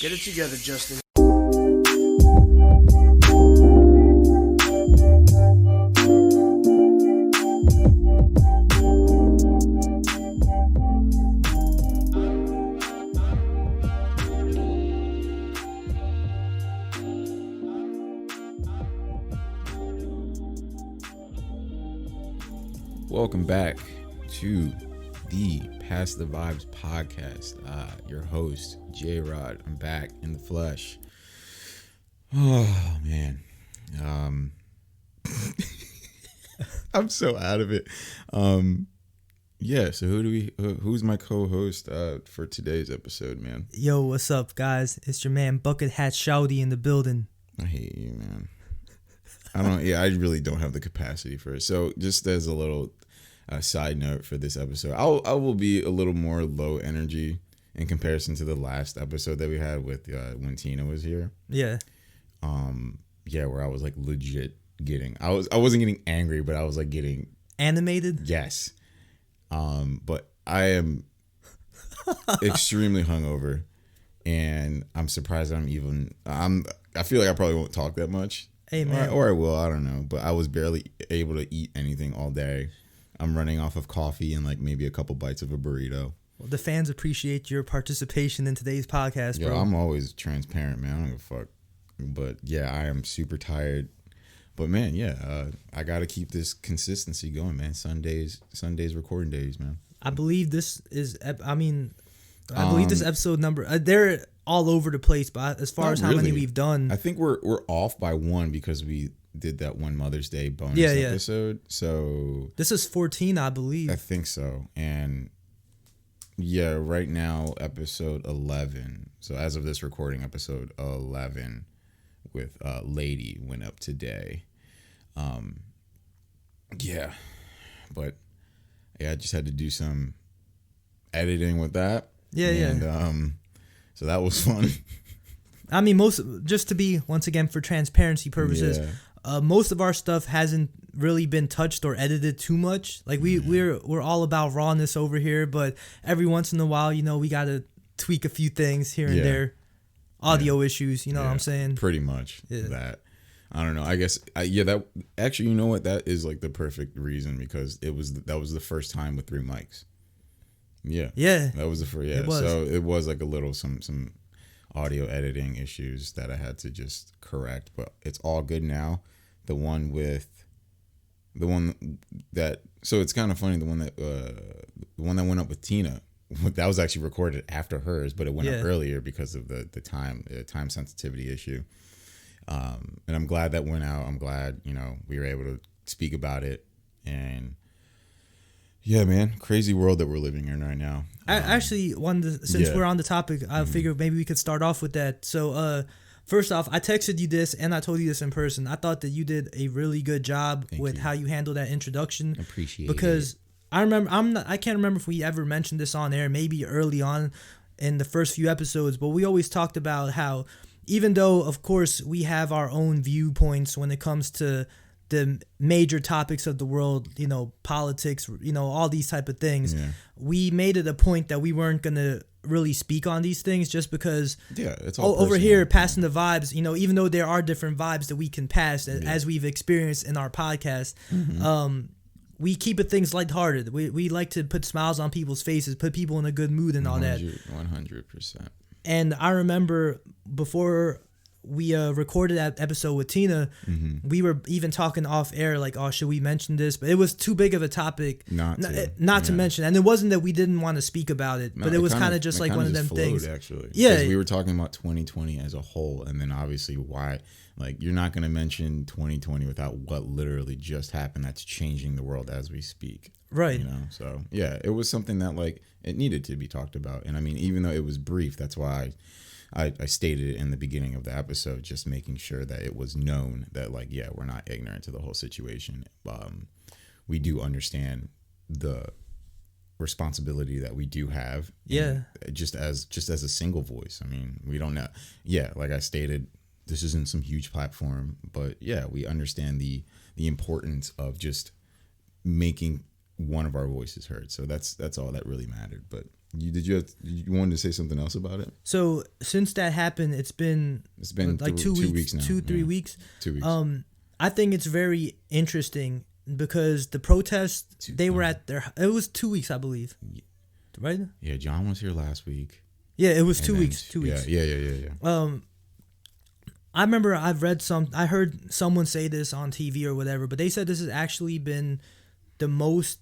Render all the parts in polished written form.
Get it together, Justin. Welcome back to the Pass the Vibes podcast. Your host, J-Rod. I'm back in the flesh. Oh, man. I'm so out of it. Yeah, so who's my co-host for today's episode, man? Yo, what's up, guys? It's your man, Bucket Hat Shouty in the building. I hate you, man. I really don't have the capacity for it. So just as a little side note for this episode, I will be a little more low energy in comparison to the last episode that we had with when Tina was here. Yeah. Where I was like legit I wasn't getting angry, but I was like getting animated. Yes. But I am extremely hungover, and I'm surprised I feel like I probably won't talk that much. Hey, man. Or I will, I don't know. But I was barely able to eat anything all day. I'm running off of coffee and like maybe a couple bites of a burrito. Well, the fans appreciate your participation in today's podcast, bro. Yeah, I'm always transparent, man. I don't give a fuck. But yeah, I am super tired. But man, yeah, I got to keep this consistency going, man. Sundays recording days, man. I believe this is, this episode number, they're all over the place, but as far as how many we've done. I think we're off by one because we did that one Mother's Day bonus episode. So this is 14, I believe. I think so. And yeah, right now, episode 11. So as of this recording, episode 11 with LAKEY went up today. I just had to do some editing with that. So that was fun. I mean, just to be, once again, for transparency purposes, most of our stuff hasn't really been touched or edited too much. Like we're all about rawness over here, but every once in a while, we got to tweak a few things here and there. Audio issues, you know what I'm saying? Pretty much that. I don't know. I guess that actually, you know what? That is like the perfect reason, because that was the first time with 3 mics. Yeah. That was the first. Yeah. So it was like a little some audio editing issues that I had to just correct, but it's all good now. So it's kind of funny. The one that went up with Tina, that was actually recorded after hers, but it went up earlier because of the time sensitivity issue. And I'm glad that went out. I'm glad, we were able to speak about it. And yeah, man, crazy world that we're living in right now. I actually wanted to, we're on the topic, I figured maybe we could start off with that. So, first off, I texted you this and I told you this in person. I thought that you did a really good job with how you handled that introduction. Appreciate because it. I remember, I can't remember if we ever mentioned this on air, maybe early on in the first few episodes, but we always talked about how, even though, of course, we have our own viewpoints when it comes to the major topics of the world, politics, all these type of things, we made it a point that we weren't going to really speak on these things just because it's all over here, passing the vibes, even though there are different vibes that we can pass as we've experienced in our podcast, we keep it things lighthearted. We like to put smiles on people's faces, put people in a good mood and all that. 100%. And I remember before we recorded that episode with Tina, we were even talking off air like, oh, should we mention this? But it was too big of a topic not to mention. And it wasn't that we didn't want to speak about it, but it was kind of just like one of them things. Actually. Yeah. We were talking about 2020 as a whole, and then obviously why, like, you're not going to mention 2020 without what literally just happened that's changing the world as we speak. Right. So yeah, it was something that like it needed to be talked about. And I mean, even though it was brief, that's why I stated it in the beginning of the episode, just making sure that it was known that like, yeah, we're not ignorant to the whole situation. We do understand the responsibility that we do have. Just as a single voice. I mean, we don't know. Yeah. Like I stated, this isn't some huge platform, but yeah, we understand the importance of just making one of our voices heard. So that's all that really mattered. But you wanted to say something else about it? So since that happened, it's been like 2 weeks now. 3 weeks. 2 weeks. I think it's very interesting because the protests they were at it was 2 weeks, I believe. Right? Yeah, John was here last week. Yeah, it was 2 weeks. 2 weeks. Yeah. I remember I heard someone say this on TV or whatever, but they said this has actually been the most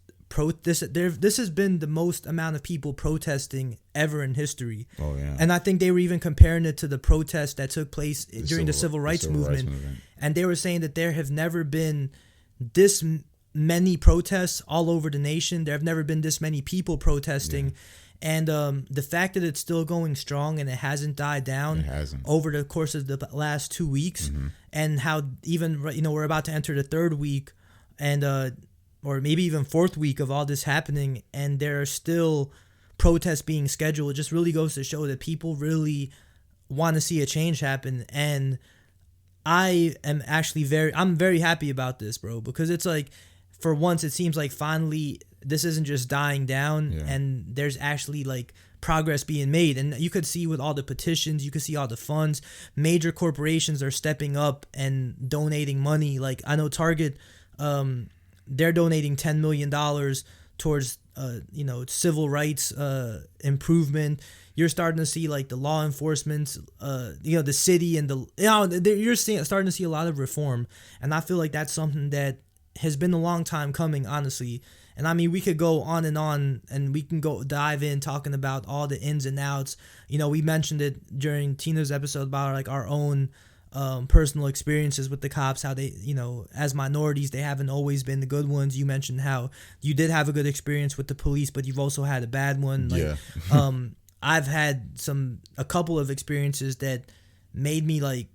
this has been the most amount of people protesting ever in history. Oh yeah. And I think they were even comparing it to the protest that took place during the civil rights movement. And they were saying that there have never been this many protests all over the nation. There have never been this many people protesting. Yeah. And the fact that it's still going strong and it hasn't died down over the course of the last 2 weeks, and how even we're about to enter the third week, and or maybe even fourth week of all this happening, and there are still protests being scheduled. It just really goes to show that people really want to see a change happen. And I am actually I'm very happy about this, bro, because it's like, for once, it seems like finally this isn't just dying down, and there's actually like progress being made. And you could see with all the petitions, you could see all the funds, major corporations are stepping up and donating money. Like I know Target, they're donating $10 million towards civil rights improvement. You're starting to see like the law enforcement, the city and you're starting to see a lot of reform. And I feel like that's something that has been a long time coming, honestly. And I mean, we could go on, and we can go dive in talking about all the ins and outs. We mentioned it during Tina's episode about like our own personal experiences with the cops, how they, as minorities, they haven't always been the good ones. You mentioned how you did have a good experience with the police, but you've also had a bad one. Like, I've had a couple of experiences that made me like,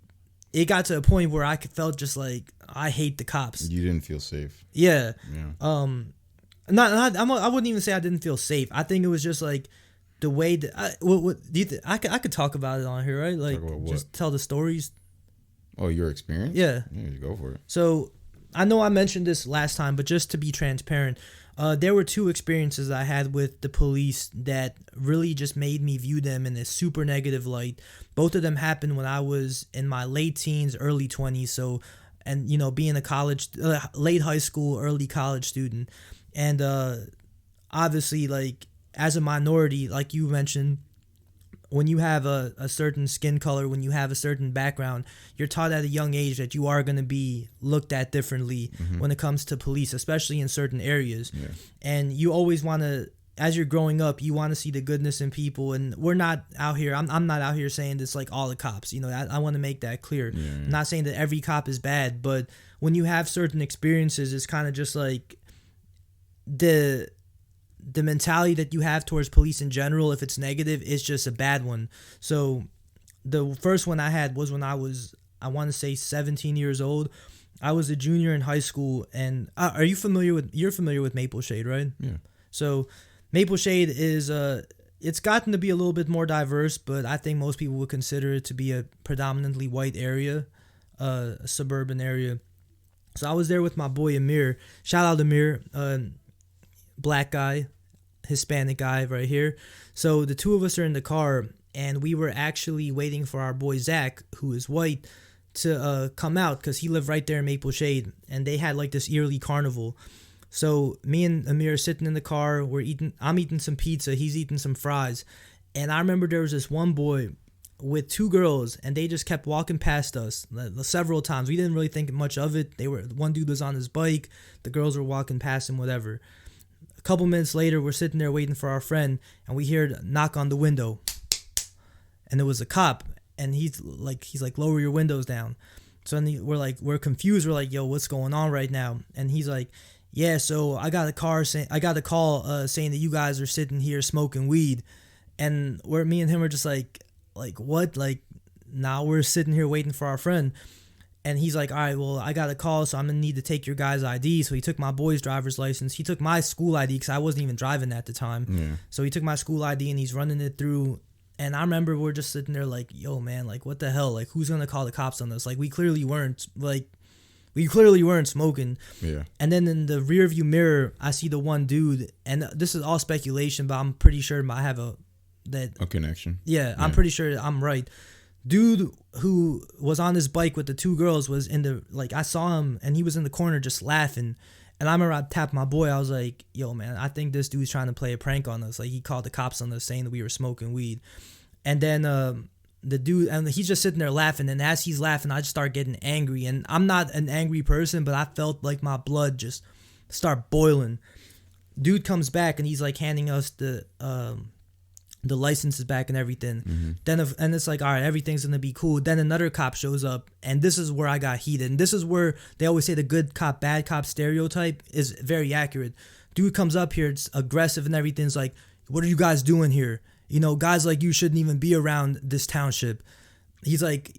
it got to a point where I felt just like, I hate the cops. You didn't feel safe. Yeah. I wouldn't even say I didn't feel safe. I think it was just like the way that what do you think? I could talk about it on here, right? Like just tell the stories. Oh, your experience? Yeah. Go for it. So I know I mentioned this last time, but just to be transparent, there were two experiences I had with the police that really just made me view them in a super negative light. Both of them happened when I was in my late teens, early 20s. So, and being a late high school, early college student. And obviously, like, as a minority, like you mentioned, when you have a certain skin color, when you have a certain background, you're taught at a young age that you are going to be looked at differently when it comes to police, especially in certain areas. Yeah. And you always want to, as you're growing up, you want to see the goodness in people. And we're not out here, I'm not out here saying this like all the cops. I want to make that clear. Yeah. I'm not saying that every cop is bad, but when you have certain experiences, it's kind of just like the mentality that you have towards police in general, if it's negative, is just a bad one. So the first one I had was when I was, I want to say 17 years old. I was a junior in high school, and you're familiar with Maple Shade, right? Yeah. So Maple Shade is it's gotten to be a little bit more diverse, but I think most people would consider it to be a predominantly white area, a suburban area. So I was there with my boy Amir. Shout out Amir, black guy, Hispanic guy right here. So the two of us are in the car, and we were actually waiting for our boy Zach, who is white, to come out because he lived right there in Maple Shade, and they had like this yearly carnival. So me and Amir are sitting in the car. I'm eating some pizza. He's eating some fries, and I remember there was this one boy with two girls, and they just kept walking past us several times. We didn't really think much of it. One dude was on his bike. The girls were walking past him, whatever. A couple minutes later, we're sitting there waiting for our friend, and we hear a knock on the window, and it was a cop, and he's like, lower your windows down. So then we're confused. We're like, yo, what's going on right now? And he's like, yeah, so I got a call saying that you guys are sitting here smoking weed, and me and him are just like what? Like, now we're sitting here waiting for our friend. And he's like, all right, well, I got a call, so I'm going to need to take your guy's ID. So he took my boy's driver's license. He took my school ID because I wasn't even driving at the time. Yeah. So he took my school ID, and he's running it through. And I remember we're just sitting there like, yo, man, like, what the hell? Like, who's going to call the cops on us? Like, we clearly weren't. Like, We clearly weren't smoking. Yeah. And then in the rear view mirror, I see the one dude, and this is all speculation, but I'm pretty sure I have a connection. Yeah, I'm pretty sure I'm right. Dude who was on his bike with the two girls was in the, like, I saw him and he was in the corner just laughing. And I remember I tapped my boy. I was like, yo, man, I think this dude's trying to play a prank on us. Like, he called the cops on us saying that we were smoking weed. And then the dude, and he's just sitting there laughing. And as he's laughing, I just start getting angry. And I'm not an angry person, but I felt like my blood just start boiling. Dude comes back and he's like handing us the licenses back and everything. Mm-hmm. And it's like, all right, everything's gonna be cool. Then another cop shows up, and this is where I got heated. And this is where they always say the good cop, bad cop stereotype is very accurate. Dude comes up here, it's aggressive and everything's like, what are you guys doing here? You know, guys like you shouldn't even be around this township. He's like,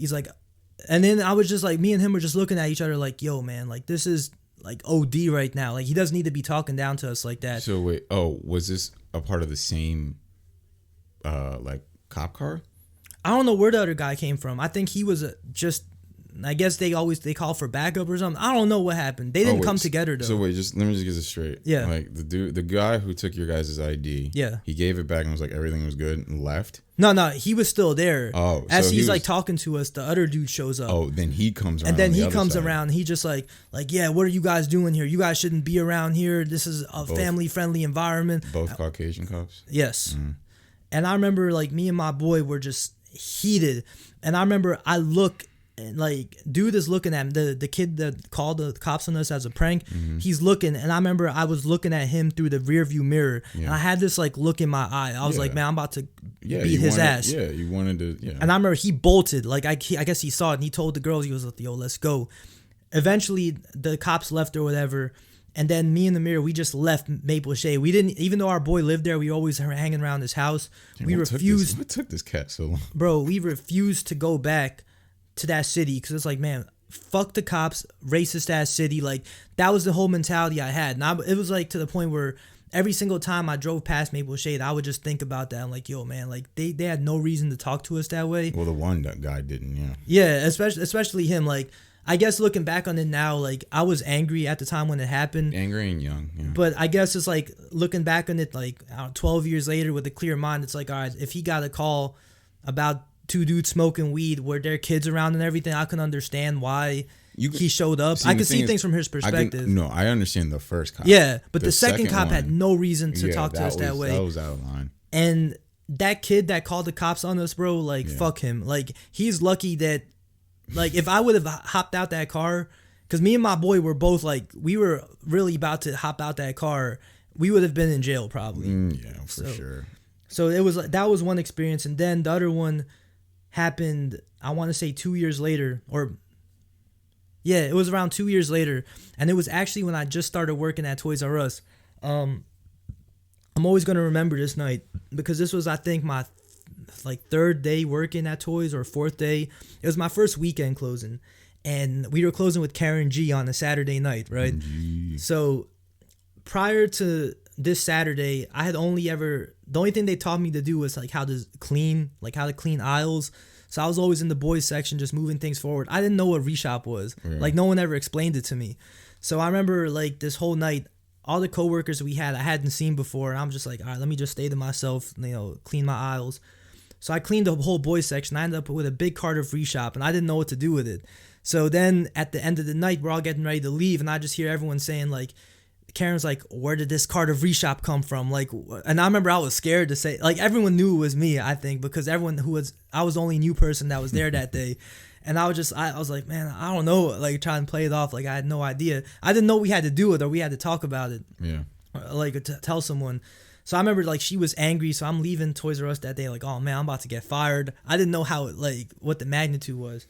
and then I was just like, me and him were just looking at each other like, yo, man, like, this is like OD right now. Like, he doesn't need to be talking down to us like that. So wait, was this a part of the same like cop car? I don't know where the other guy came from. I think he was just, I guess they call for backup or something. I don't know what happened. They didn't come together though. So wait, let me just get this straight. Yeah. Like the guy who took your guys' ID. Yeah. He gave it back and was like everything was good and left. No, he was still there. Oh, as he's like talking to us, the other dude shows up. Oh, then he comes around. And then he comes around. He just like, yeah, what are you guys doing here? You guys shouldn't be around here. This is a family friendly environment. Both Caucasian cops. Yes. And I remember, like, me and my boy were just heated. And I remember I look, and, like, dude is looking at me. The kid that called the cops on us as a prank, he's looking. And I remember I was looking at him through the rear view mirror. Yeah. And I had this, like, look in my eye. I was like, man, I'm about to beat his ass. Yeah, you wanted to, And I remember he bolted. Like, I guess he saw it. And he told the girls, he was like, yo, let's go. Eventually, the cops left or whatever. And then me and the mirror, we just left Maple Shade. We didn't, even though our boy lived there, we always were hanging around his house. We refused. What took this cat so long? Bro, we refused to go back to that city because it's like, man, fuck the cops, racist ass city. Like, that was the whole mentality I had. And it was like to the point where every single time I drove past Maple Shade, I would just think about that. I'm like, yo, man, like, they had no reason to talk to us that way. Well, the one guy didn't, yeah. Yeah, especially him. Like, I guess looking back on it now, like, I was angry at the time when it happened. Angry and young, yeah. But I guess it's like, looking back on it, like, 12 years later with a clear mind, it's like, all right, if he got a call about two dudes smoking weed where their kids around and everything, I can understand why he showed up. I could see things from his perspective. I understand the first cop. Yeah, but the second cop had no reason to talk to us that way. That was out of line. And that kid that called the cops on us, bro, like, fuck him. Like, he's lucky that, like, if I would have hopped out that car, because me and my boy were both, like, we were really about to hop out that car, we would have been in jail probably. Yeah, for sure. So it was like, that was one experience. And then the other one happened, I want to say 2 years later, it was around 2 years later. And it was actually when I just started working at Toys R Us. I'm always going to remember this night because this was, I think, my like third day working at Toys or fourth day. It was my first weekend closing, and we were closing with Karen G on a Saturday night, right? So prior to this Saturday, I had the only thing they taught me to do was like how to clean aisles. So I was always in the boys section just moving things forward. I didn't know what reshop was. Yeah. Like, no one ever explained it to me. So I remember, like, this whole night, all the coworkers we had I hadn't seen before, and I'm just like, all right, let me just stay to myself, clean my aisles. So I cleaned the whole boys section. I ended up with a big cart of reshop, and I didn't know what to do with it. So then at the end of the night, we're all getting ready to leave, and I just hear everyone saying, like, Karen's like, where did this cart of reshop come from? Like, and I remember I was scared to say, like, everyone knew it was me, I think, because I was the only new person that was there that day. And I was like, man, I don't know, like, trying to play it off like I had no idea. I didn't know we had to do it or we had to talk about it. Yeah. Like, to tell someone. So I remember, like, she was angry, so I'm leaving Toys R Us that day, like, oh, man, I'm about to get fired. I didn't know what the magnitude was.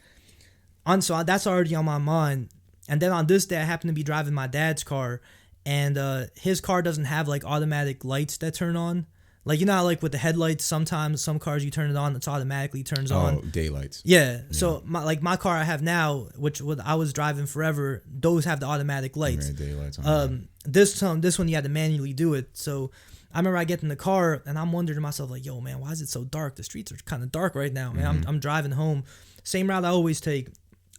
So that's already on my mind. And then on this day, I happened to be driving my dad's car, and his car doesn't have, like, automatic lights that turn on. Like, you know how, like, with the headlights, sometimes some cars you turn it on, it automatically turns on. Oh, daylights. Yeah. So, my car I have now, which I was driving forever, those have the automatic lights. Daylights on. This one, you had to manually do it. So, I remember I get in the car, and I'm wondering to myself, like, yo, man, why is it so dark? The streets are kind of dark right now, man. I'm driving home. Same route I always take.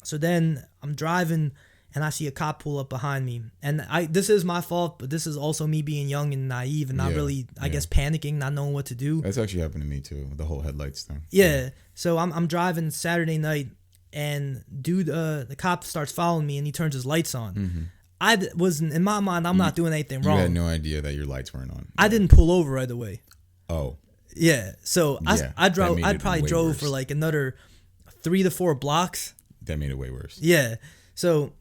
So then I'm driving, and I see a cop pull up behind me. And this is my fault, but this is also me being young and naive and not really, I guess, panicking, not knowing what to do. That's actually happened to me too, the whole headlights thing. Yeah. So I'm driving Saturday night, and dude, the cop starts following me, and he turns his lights on. Mm-hmm. I was in my mind, I'm not doing anything wrong. You had no idea that your lights weren't on. I didn't pull over right away. Oh. Yeah. So I probably drove for like another 3 to 4 blocks. That made it way worse. Yeah. So,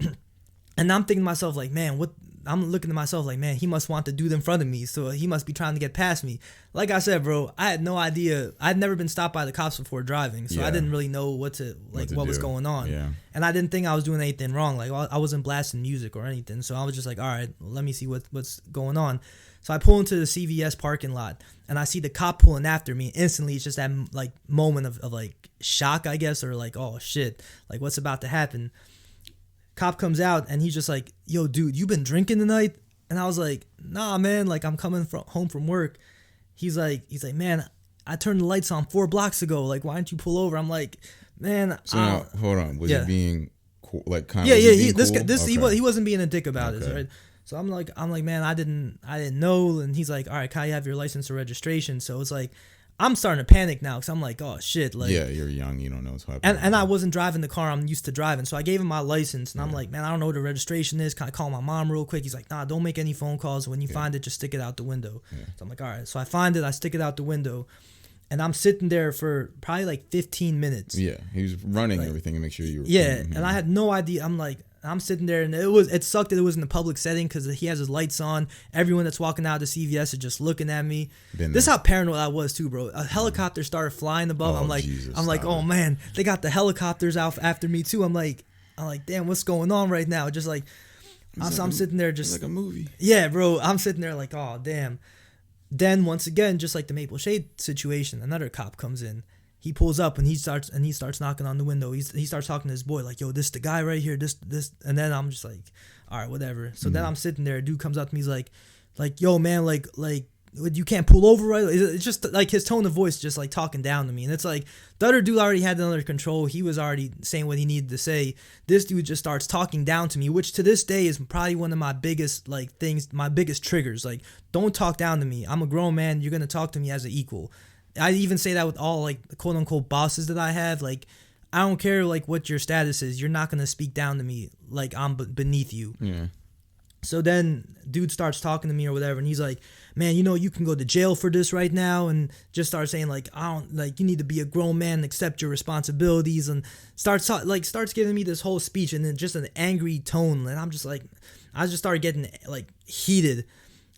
and I'm thinking to myself, like, man, what? I'm looking at myself like, man, he must want the dude in front of me, so he must be trying to get past me. Like I said, bro, I had no idea. I'd never been stopped by the cops before driving, so I didn't really know what was going on. Yeah. And I didn't think I was doing anything wrong. Like, I wasn't blasting music or anything, so I was just like, all right, well, let me see what's going on. So I pull into the CVS parking lot, and I see the cop pulling after me. Instantly, it's just that like moment of like shock, I guess, or like, oh shit, like what's about to happen. Cop comes out, and he's just like, yo, dude, you been drinking tonight? And I was like, nah, man, like I'm coming home from work. He's like, man, I turned the lights on 4 blocks ago. Like, why didn't you pull over? I'm like, man. So now, hold on, was he being cool, like kind of? Yeah. He wasn't being a dick about it, right? So I'm like, man, I didn't know. And he's like, all right, Kai, you have your license or registration. So it's like, I'm starting to panic now because I'm like, oh shit, like, yeah, you're young, you don't know what's happening. And I wasn't driving the car I'm used to driving, so I gave him my license, and I'm like, man, I don't know what the registration is. Can I call my mom real quick? He's like, nah, don't make any phone calls. When you find it, just stick it out the window. Yeah. So I'm like, all right. So I find it, I stick it out the window, and I'm sitting there for probably like 15 minutes. Yeah, he was running everything to make sure you were. Yeah, and I had no idea. I'm sitting there, and it sucked that it was in a public setting because he has his lights on. Everyone that's walking out of the CVS is just looking at me. This is how paranoid I was too, bro. A helicopter started flying above. I'm like, oh man, they got the helicopters out after me too. I'm like, damn, what's going on right now? Just like, I'm sitting there, just like a movie. Yeah, bro. I'm sitting there like, oh damn. Then once again, just like the Maple Shade situation, another cop comes in. He pulls up and he starts knocking on the window. He starts talking to his boy like, yo, this the guy right here, this, and then I'm just like, all right, whatever. So then I'm sitting there. A dude comes up to me. He's like, yo, man, like you can't pull over, right? It's just like his tone of voice, just like talking down to me. And it's like the other dude already had it under control. He was already saying what he needed to say. This dude just starts talking down to me, which to this day is probably one of my biggest like things, my biggest triggers. Like, don't talk down to me. I'm a grown man. You're gonna talk to me as an equal. I even say that with all like quote unquote bosses that I have. Like, I don't care like what your status is. You're not gonna speak down to me like I'm beneath you. Yeah. So then dude starts talking to me or whatever, and he's like, man, you can go to jail for this right now, and just starts saying like, you need to be a grown man and accept your responsibilities, and starts giving me this whole speech, and then just an angry tone, and I'm just like, I just started getting like heated.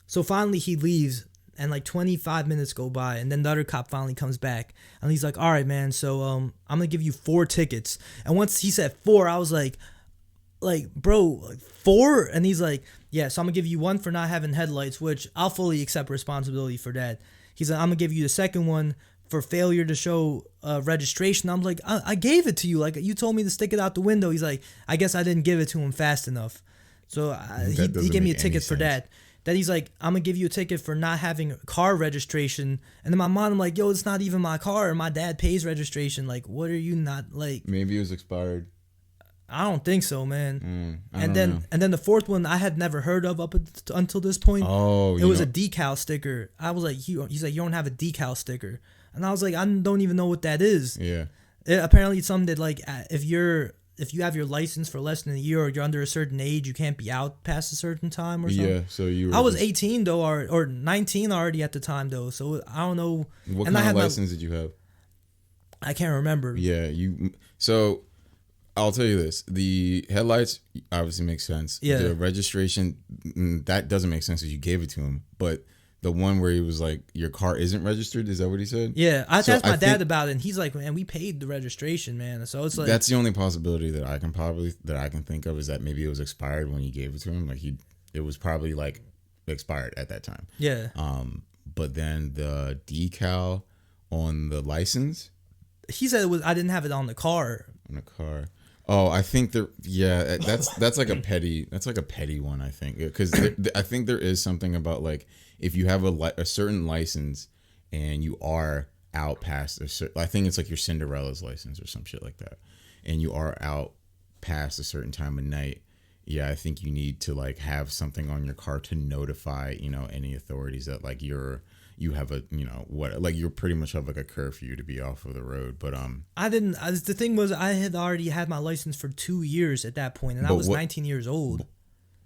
So finally he leaves. And like 25 minutes go by, and then the other cop finally comes back, and he's like, all right, man, so I'm gonna give you 4 tickets. And once he said 4, I was like, bro, like 4? And he's like, yeah, so I'm gonna give you 1 for not having headlights, which I'll fully accept responsibility for that. He's like, I'm gonna give you the second one for failure to show registration. I'm like, I gave it to you. Like, you told me to stick it out the window. He's like, I guess I didn't give it to him fast enough. So he gave me a ticket for that. Then he's like, I'm going to give you a ticket for not having car registration. And then my mom, I'm like, yo, it's not even my car. My dad pays registration. Like, what are you not, like... Maybe it was expired. I don't think so, man. And then the fourth one I had never heard of until this point. Oh, it was a decal sticker. I was like, he's like, you don't have a decal sticker. And I was like, I don't even know what that is. Yeah. Apparently it's something that, like, if you have your license for less than a year or you're under a certain age, you can't be out past a certain time or something. Yeah, so you were... I was 18, though, or 19 already at the time, though, so I don't know. What kind of license did you have? I can't remember. Yeah, so I'll tell you this. The headlights obviously make sense. Yeah. The registration, that doesn't make sense because you gave it to him, but... The one where he was like, your car isn't registered? Is that what he said? Yeah. I asked my dad about it, and he's like, man, we paid the registration, man. So it's like... That's the only possibility that I can think of is that maybe it was expired when you gave it to him. Like, it was probably, like, expired at that time. Yeah. But then the decal on the license... He said I didn't have it on the car. On the car. Oh, I think that's like a petty one, I think. Because I think there is something about, like, if you have a certain license and you are out past I think it's like your Cinderella's license or some shit like that, and you are out past a certain time of night yeah, I think you need to like have something on your car to notify, any authorities that like you have a, what, like you're pretty much have like a curfew to be off of the road. But I didn't. The thing was, I had already had my license for 2 years at that point, and I but was what 19 years old.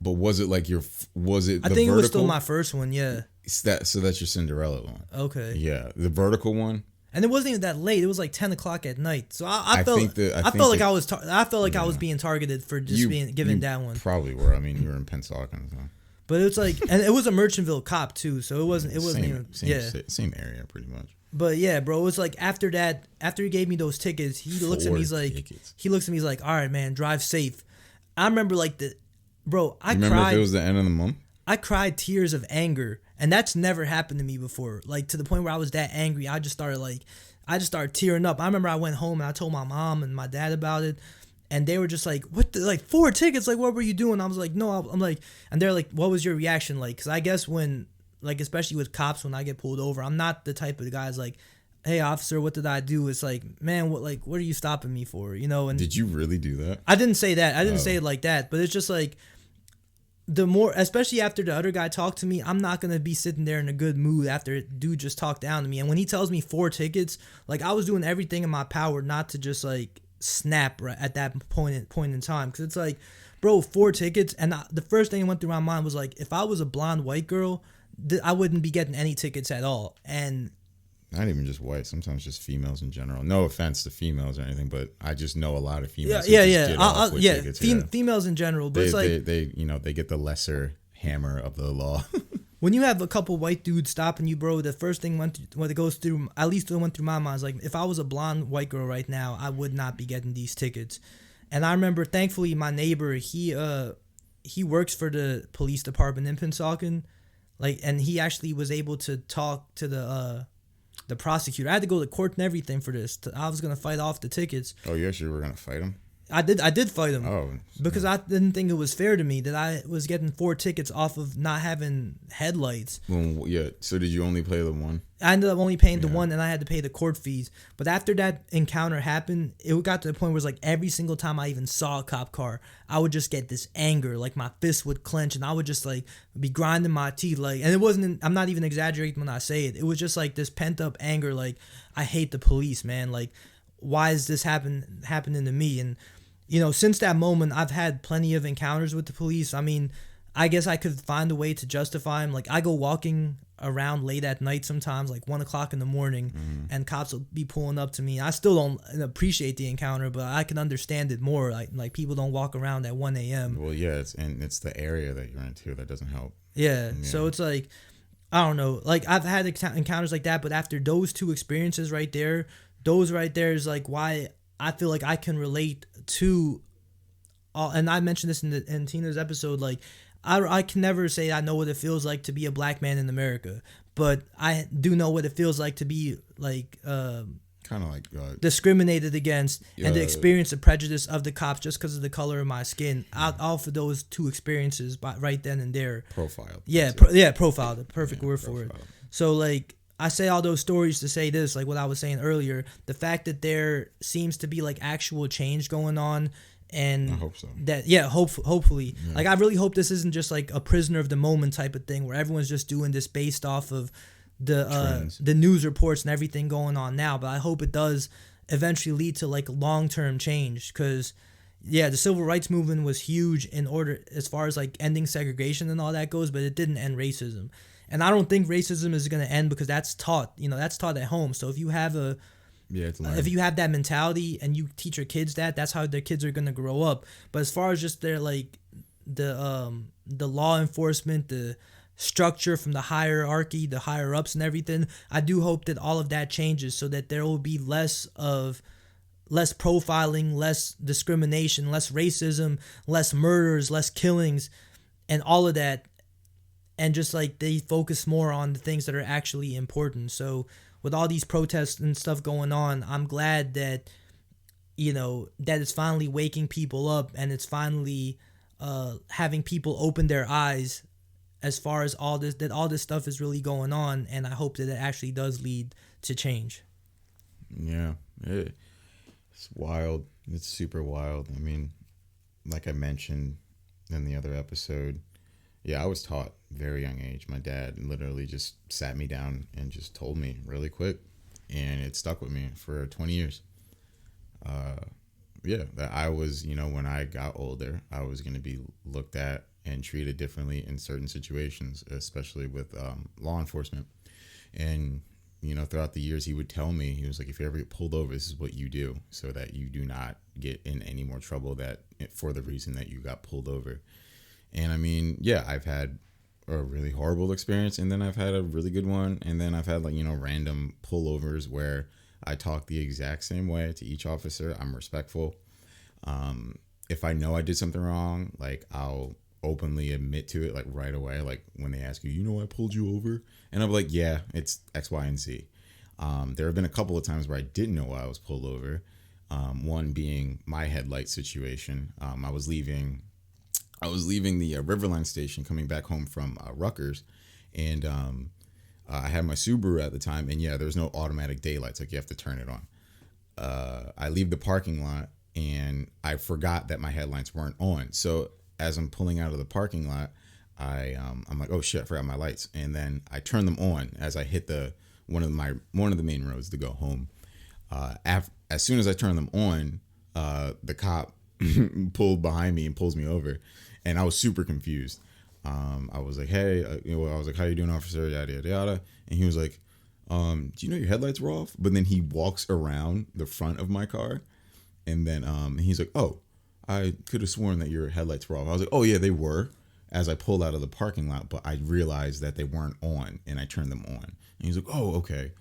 but was it like was it I the think vertical? it was still my first one. Yeah. So that's your Cinderella one. Okay. Yeah, the vertical one. And it wasn't even that late. It was like 10 o'clock at night. So I felt I felt like I was being targeted for just being given that one. Probably were. I mean, you were in Pensacola. So. But it was like, and it was a Merchantville cop too. So it wasn't even same area pretty much. But yeah, bro, it was like after he gave me those tickets, he looks at me, he's like, all right, man, drive safe. I remember like I cried. If it was the end of the month? I cried tears of anger, and that's never happened to me before. Like to the point where I was that angry, I just started tearing up. I remember I went home and I told my mom and my dad about it, and they were just like, "What? Like 4 tickets? Like what were you doing?" I was like, "No." I'm like, and they're like, "What was your reaction like?" Because I guess when, like, especially with cops, when I get pulled over, I'm not the type of guys like, "Hey, officer, what did I do?" It's like, man, what are you stopping me for? And did you really do that? I didn't say that. I didn't say it like that. But it's just like, the more, especially after the other guy talked to me, I'm not going to be sitting there in a good mood after dude just talked down to me. And when he tells me 4 tickets, like I was doing everything in my power not to just like snap right at that point in time. Because it's like, bro, 4 tickets. And the first thing that went through my mind was like, if I was a blonde white girl, I wouldn't be getting any tickets at all. And not even just white, sometimes just females in general. No offense to females or anything, but I just know a lot of females. Females in general. But they get the lesser hammer of the law. When you have a couple white dudes stopping you, bro, the first thing went through my mind is like, if I was a blonde white girl right now, I would not be getting these tickets. And I remember, thankfully, my neighbor, he works for the police department in Pensacola, and he actually was able to talk to the prosecutor. I had to go to court and everything for this. I was gonna fight off the tickets. Oh, you actually were gonna fight him? I did fight him. Oh, because I didn't think it was fair to me that I was getting 4 tickets off of not having headlights. Well, yeah. So did you only pay the one? I ended up only paying the one, and I had to pay the court fees. But after that encounter happened, it got to the point where it's like every single time I even saw a cop car, I would just get this anger, like my fist would clench, and I would just like be grinding my teeth, like. And it wasn't. I'm not even exaggerating when I say it. It was just like this pent up anger, like I hate the police, man. Like, why is this happening to me? And since that moment, I've had plenty of encounters with the police. I mean, I guess I could find a way to justify them. Like, I go walking around late at night sometimes, like 1 o'clock in the morning, and cops will be pulling up to me. I still don't appreciate the encounter, but I can understand it more. Like people don't walk around at 1 a.m. Well, yeah, it's the area that you're in too that doesn't help. Yeah, so it's like, I don't know. Like, I've had encounters like that, but after those 2 experiences right there is like why I feel like I can relate to, and I mentioned this in Tina's episode, like, I can never say I know what it feels like to be a black man in America, but I do know what it feels like to be like kind of like discriminated against and to experience the prejudice of the cops just because of the color of my skin. I'll offer those 2 experiences right then and there. Profile. Profile, the perfect word for it. So like, I say all those stories to say this, like what I was saying earlier, the fact that there seems to be like actual change going on. And I hope so. Hopefully. Yeah. Like, I really hope this isn't just like a prisoner of the moment type of thing where everyone's just doing this based off of the news reports and everything going on now. But I hope it does eventually lead to like long-term change, because the civil rights movement was huge in order as far as like ending segregation and all that goes, but it didn't end racism. And I don't think racism is going to end, because that's taught at home. So if you have that mentality and you teach your kids that's how their kids are going to grow up. But as far as just their like the law enforcement, the structure from the hierarchy, the higher ups and everything, I do hope that all of that changes so that there will be less profiling, less discrimination, less racism, less murders, less killings, and all of that. And just like they focus more on the things that are actually important. So with all these protests and stuff going on, I'm glad that, that it's finally waking people up, and it's finally having people open their eyes as far as all this stuff is really going on. And I hope that it actually does lead to change. Yeah, it's wild. It's super wild. I mean, like I mentioned, Then the other episode, yeah, I was taught very young age. My dad literally just sat me down and just told me really quick, and it stuck with me for 20 years. Uh, yeah, that I was, when I got older, I was going to be looked at and treated differently in certain situations, especially with law enforcement. And, throughout the years, he would tell me, he was like, if you ever get pulled over, this is what you do so that you do not get in any more trouble that for the reason that you got pulled over. And I mean, yeah, I've had a really horrible experience, and then I've had a really good one, and then I've had random pullovers where I talk the exact same way to each officer. I'm respectful. If I know I did something wrong, like I'll openly admit to it like right away. Like when they ask you, I pulled you over, and I'm like, yeah, it's X, Y, and Z. There have been a couple of times where I didn't know why I was pulled over. One being my headlight situation. I was leaving the Riverline station coming back home from Rutgers, and I had my Subaru at the time, and yeah, there's no automatic daylights, like you have to turn it on. I leave the parking lot, and I forgot that my headlights weren't on. So as I'm pulling out of the parking lot, I'm like, oh shit, I forgot my lights, and then I turn them on as I hit one of the main roads to go home. As soon as I turn them on, the cop pulled behind me and pulls me over, and I was super confused. I was like, hey, I was like, how you doing, officer? Yada, yada, yada. And he was like, do you know your headlights were off? But then he walks around the front of my car, and then he's like, oh, I could have sworn that your headlights were off. I was like, oh yeah, they were, as I pulled out of the parking lot, but I realized that they weren't on, and I turned them on. And he's like, oh, okay.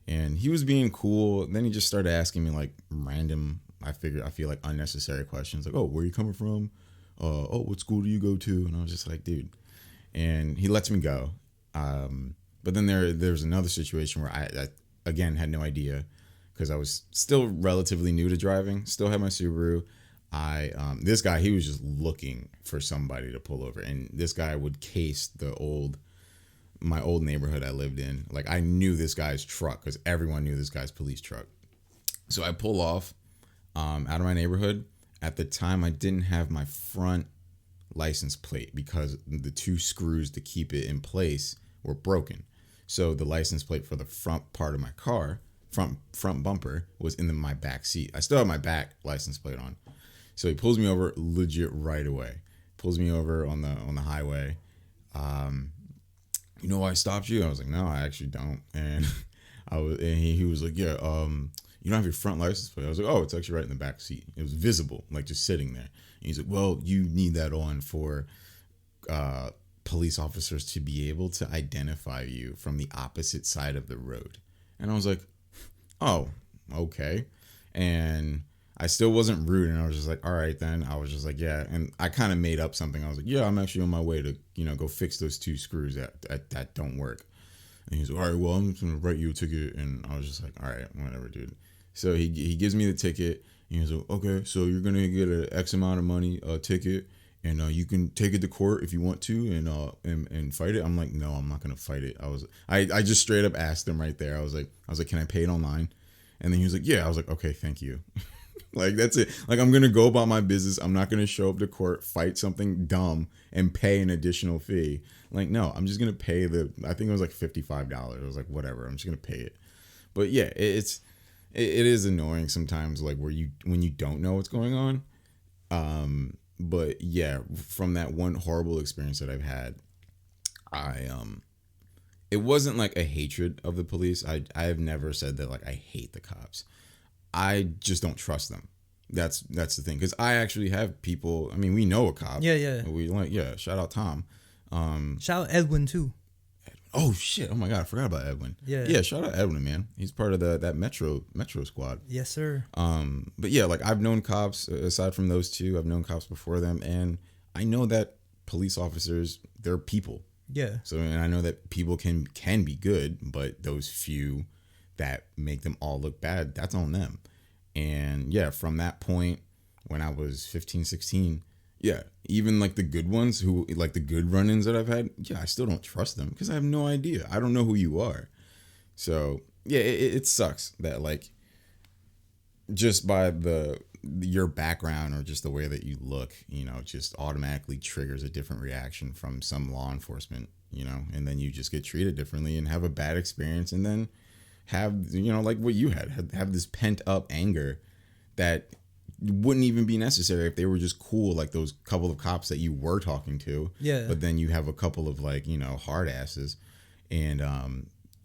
And he was being cool. Then he just started asking me like random, I feel like unnecessary questions, like, oh, where are you coming from? Oh, what school do you go to? And I was just like, dude. And he lets me go. But then there's another situation where I again had no idea, because I was still relatively new to driving, still had my Subaru. This guy, he was just looking for somebody to pull over, and this guy would case my old neighborhood I lived in. Like I knew this guy's truck because everyone knew this guy's police truck. So I pull off out of my neighborhood. At the time, I didn't have my front license plate because the two screws to keep it in place were broken. So the license plate for the front part of my car, front bumper, was in my back seat. I still have my back license plate on. So he pulls me over legit right away. Pulls me over on the highway. You know why I stopped you? I was like, no, I actually don't. And he was like, yeah, you don't have your front license plate. I was like, oh, it's actually right in the back seat. It was visible, like just sitting there. And he's like, well, you need that on for police officers to be able to identify you from the opposite side of the road. And I was like, oh, okay. And I still wasn't rude, and I was just like, all right, then. I was just like, yeah. And I kind of made up something. I was like, yeah, I'm actually on my way to, go fix those two screws that don't work. And he's like, all right, well, I'm just going to write you a ticket. And I was just like, all right, whatever, dude. So he gives me the ticket, and he's like, okay, so you're going to get an X amount of money ticket, and you can take it to court if you want to and fight it. I'm like, no, I'm not going to fight it. I just straight up asked him right there. I was like, can I pay it online? And then he was like, yeah. I was like, okay, thank you. Like, that's it. Like, I'm going to go about my business. I'm not going to show up to court, fight something dumb, and pay an additional fee. Like, no, I'm just going to pay I think it was like $55. I was like, whatever, I'm just going to pay it. But yeah, it is annoying sometimes, like when you don't know what's going on. But yeah, from that one horrible experience that I've had, it wasn't like a hatred of the police. I have never said that like I hate the cops. I just don't trust them. That's the thing. Because I actually have people. I mean, we know a cop. Yeah. We shout out Tom. Shout out Edwin too. Oh shit! Oh my god, I forgot about Edwin. Yeah. Shout out Edwin, man. He's part of that Metro squad. Yes, sir. But yeah, like I've known cops. Aside from those two, I've known cops before them, and I know that police officers, they're people. Yeah. So, and I know that people can be good, but those few that make them all look bad, that's on them. And yeah, from that point, when I was 15, 16, yeah, even like the good ones who like the good run-ins that I've had, yeah, I still don't trust them because I have no idea. I don't know who you are. So yeah, it sucks that like just by the your background or just the way that you look, just automatically triggers a different reaction from some law enforcement, and then you just get treated differently and have a bad experience, and then have, like what you have this pent up anger that wouldn't even be necessary if they were just cool, like those couple of cops that you were talking to. Yeah. But then you have a couple of like, hard asses, and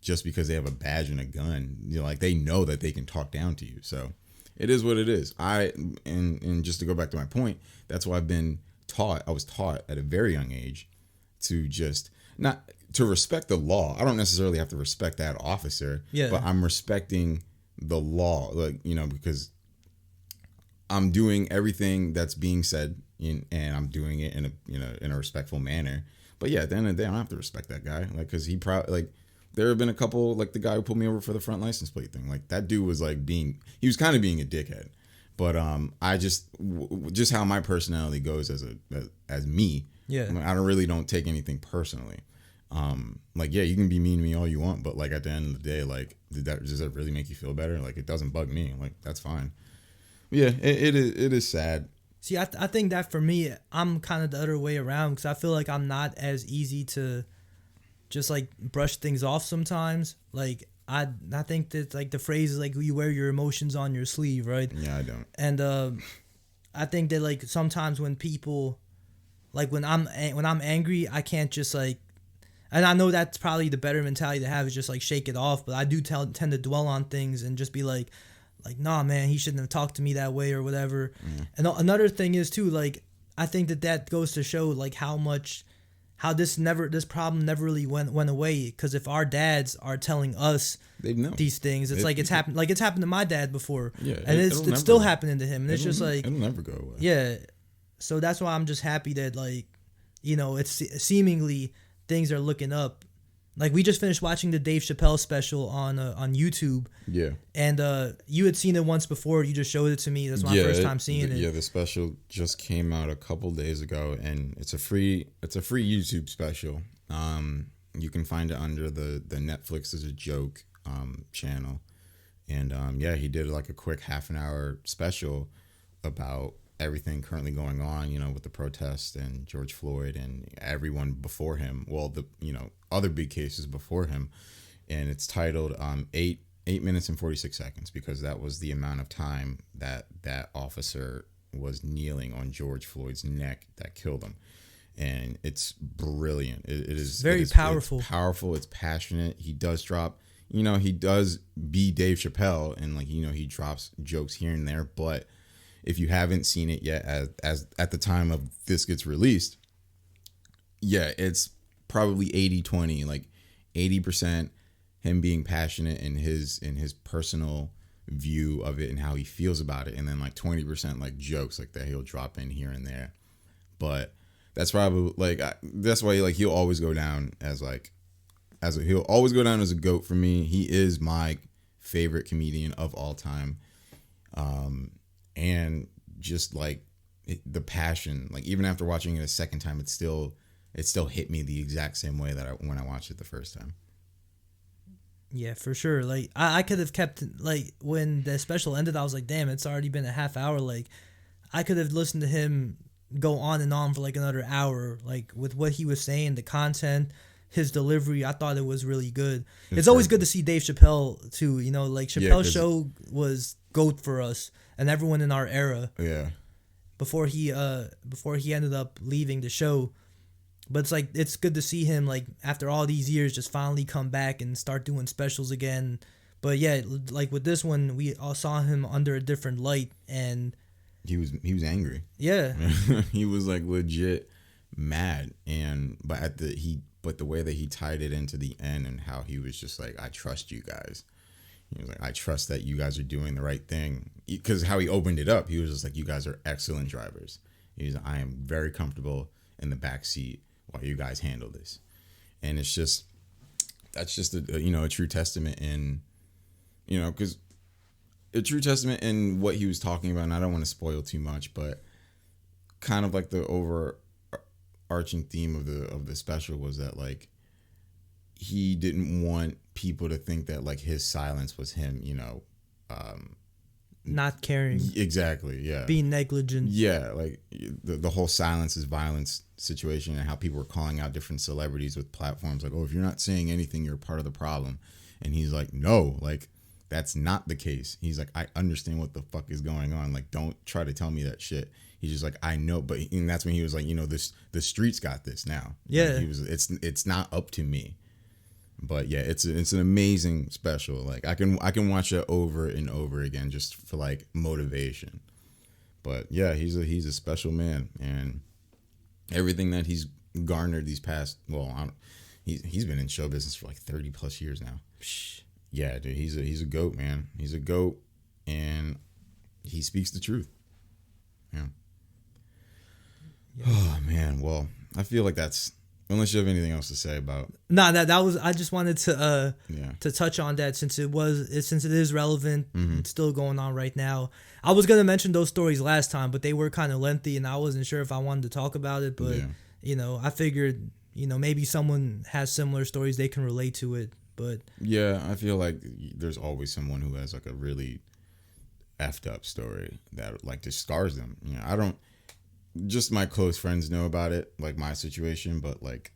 just because they have a badge and a gun, like they know that they can talk down to you. So it is what it is. And just to go back to my point, that's why I was taught at a very young age to just not to respect the law. I don't necessarily have to respect that officer, but I'm respecting the law, like, because I'm doing everything that's being said and I'm doing it in a respectful manner. But yeah, at the end of the day, I don't have to respect that guy, like, because there have been a couple, like the guy who pulled me over for the front license plate thing. Like that dude was like he was kind of being a dickhead. But I just how my personality goes as me. Yeah. I don't take anything personally. Like, yeah, you can be mean to me all you want, but like at the end of the day, like, does that really make you feel better? Like, it doesn't bug me. Like, that's fine. Yeah, it is sad. See, I think that for me, I'm kind of the other way around, because I feel like I'm not as easy to just like brush things off sometimes. Like I think that like the phrase is like you wear your emotions on your sleeve, right? Yeah, I don't. And I think that like sometimes when people, like when I'm angry, I can't just like, and I know that's probably the better mentality to have, is just like shake it off. But I do tend to dwell on things and just be like, nah, man, he shouldn't have talked to me that way or whatever. And another thing is too, like, I think that goes to show like how this problem never really went away. Because if our dads are telling us these things, it's like it's happened to my dad before. Yeah, and it's still happening to him. And it's just like, it'll never go away. Yeah. So that's why I'm just happy that, like, it's seemingly things are looking up. Like, we just finished watching the Dave Chappelle special on YouTube. Yeah. And you had seen it once before. You just showed it to me. That's my first time seeing it. Yeah, the special just came out a couple days ago, and it's a free YouTube special. You can find it under the Netflix is a Joke channel. And yeah, he did like a quick half an hour special about everything currently going on, with the protests and George Floyd and everyone before him. Well, the other big cases before him, and it's titled 8 minutes and 46 seconds, because that was the amount of time that officer was kneeling on George Floyd's neck that killed him. And it's brilliant. It is very powerful. It's powerful. It's passionate. He does drop, he does be Dave Chappelle, and like, he drops jokes here and there, but if you haven't seen it yet, as at the time of this gets released, yeah, it's probably 80-20, like 80% him being passionate in his personal view of it and how he feels about it, and then like 20% like jokes like that he'll drop in here and there. But that's probably like that's why like he'll always go down as he'll always go down as a GOAT for me. He is my favorite comedian of all time. And just like the passion, like even after watching it a second time, it still hit me the exact same way that when I watched it the first time. Yeah, for sure. Like I could have kept, like, when the special ended, I was like, damn, it's already been a half hour. Like I could have listened to him go on and on for like another hour, like with what he was saying, the content, his delivery. I thought it was really good. It's always good to see Dave Chappelle too. Like Chappelle's show was GOAT for us and everyone in our era. Yeah. Before he ended up leaving the show. But it's like, it's good to see him, like, after all these years, just finally come back and start doing specials again. But yeah, like with this one, we all saw him under a different light, and he was angry. Yeah. He was like legit mad, but the way that he tied it into the end and how he was just like, I trust you guys. He was like, I trust that you guys are doing the right thing. Because how he opened it up, he was just like, you guys are excellent drivers. He's like, I am very comfortable in the back seat while you guys handle this. And it's just, that's just a true testament in, because a true testament in what he was talking about. And I don't want to spoil too much, but kind of like the overarching theme of the special was that, like, he didn't want people to think that like his silence was him, not caring, exactly, yeah, being negligent. Yeah, like the whole silence is violence situation, and how people were calling out different celebrities with platforms like, oh, if you're not saying anything, you're part of the problem. And he's like, no, like that's not the case. He's like, I understand what the fuck is going on. Like, don't try to tell me that shit. He's just like, I know, but and that's when he was like, the streets got this now. Yeah, like, it's not up to me. But yeah, it's an amazing special. Like I can watch it over and over again just for like motivation. But yeah, he's a special man, and everything that he's garnered these past, he's been in show business for like 30 plus years now. Yeah, dude, he's a goat, man. He's a goat, and he speaks the truth. Yeah. Oh man, well, I feel like that's, unless you have anything else to say about. Nah, that was, I just wanted to touch on that since it is relevant. Mm-hmm. It's still going on right now. I was gonna mention those stories last time, but they were kind of lengthy, and I wasn't sure if I wanted to talk about it. But I figured maybe someone has similar stories, they can relate to it. But yeah, I feel like there's always someone who has like a really effed up story that like just scars them. I don't. Just my close friends know about it, like my situation, but like,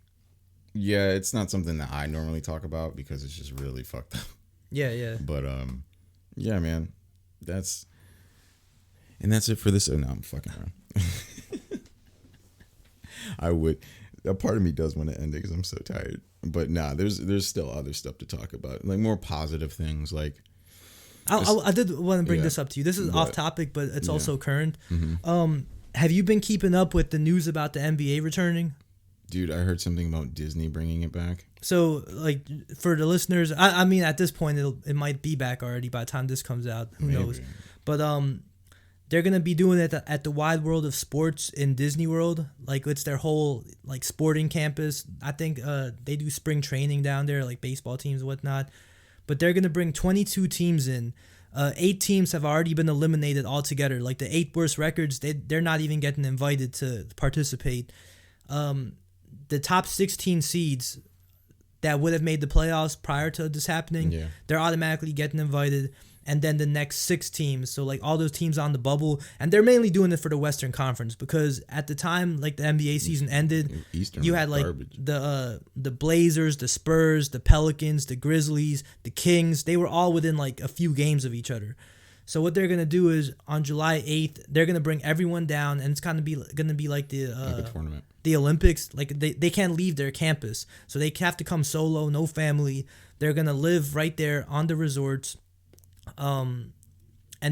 yeah, it's not something that I normally talk about because it's just really fucked up. Yeah. But yeah, man, that's it for this. Oh no, I'm fucking around. I would. A part of me does want to end it because I'm so tired. But nah, there's still other stuff to talk about, like more positive things. Like I did want to bring this up to you. This is off topic, but it's also current. Mm-hmm. Have you been keeping up with the news about the NBA returning? Dude, I heard something about Disney bringing it back. So, like, for the listeners, I mean, at this point, it might be back already by the time this comes out. Who knows? But they're gonna be doing it at the Wide World of Sports in Disney World. Like, it's their whole like sporting campus. I think they do spring training down there, like baseball teams and whatnot. But they're gonna bring 22 teams in. 8 teams have already been eliminated altogether. Like the 8 worst records, they're not even getting invited to participate. The top 16 seeds that would have made the playoffs prior to this happening, they're automatically getting invited. And then the next 6 teams, so like all those teams on the bubble, and they're mainly doing it for the Western Conference because at the time like the NBA season ended, you had like the Blazers, the Spurs, the Pelicans, the Grizzlies, the Kings. They were all within like a few games of each other. So what they're gonna do is on July 8th, they're gonna bring everyone down, and it's gonna be like the tournament, the Olympics. Like they can't leave their campus, so they have to come solo, no family. They're gonna live right there on the resorts. And